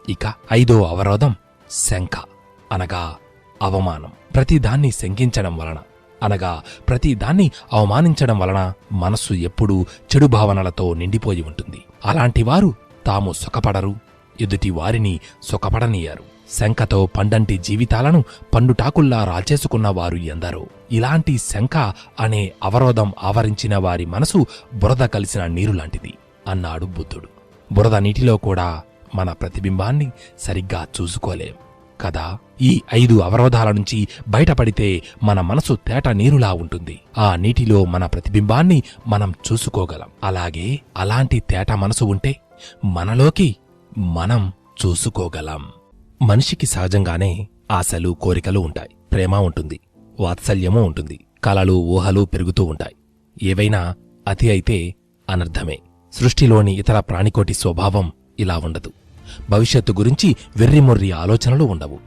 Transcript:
ఇక 5వ అవరోధం శంక అనగా అవమానం. ప్రతిదాన్ని శంకించడం వలన అనగా ప్రతిదాన్ని అవమానించడం వలన మనస్సు ఎప్పుడూ చెడు భావనలతో నిండిపోయి ఉంటుంది. అలాంటివారు తాము సుఖపడరు, ఎదుటి వారిని సుఖపడనీయరు. శంకతో పండంటి జీవితాలను పండుటాకుల్లా రాల్చేసుకున్నవారు ఎందరో. ఇలాంటి శంక అనే అవరోధం ఆవరించిన వారి మనసు బురద కలిసిన నీరులాంటిది అన్నాడు బుద్ధుడు. బురద నీటిలో కూడా మన ప్రతిబింబాన్ని సరిగ్గా చూసుకోలేం కదా. ఈ 5 అవరోధాల నుంచి బయటపడితే మన మనసు తేట నీరులా ఉంటుంది. ఆ నీటిలో మన ప్రతిబింబాన్ని మనం చూసుకోగలం. అలాగే అలాంటి తేట మనసు ఉంటే మనలోకి మనం చూసుకోగలం. మనిషికి సహజంగానే ఆశలు, కోరికలు ఉంటాయి. ప్రేమ ఉంటుంది, వాత్సల్యమూ ఉంటుంది, కలలు, ఊహలు పెరుగుతూ ఉంటాయి. ఏవైనా అతి అయితే అనర్థమే. సృష్టిలోని ఇతర ప్రాణికోటి స్వభావం ఇలా ఉండదు. భవిష్యత్తు గురించి వెర్రిమొర్రి ఆలోచనలు ఉండవు.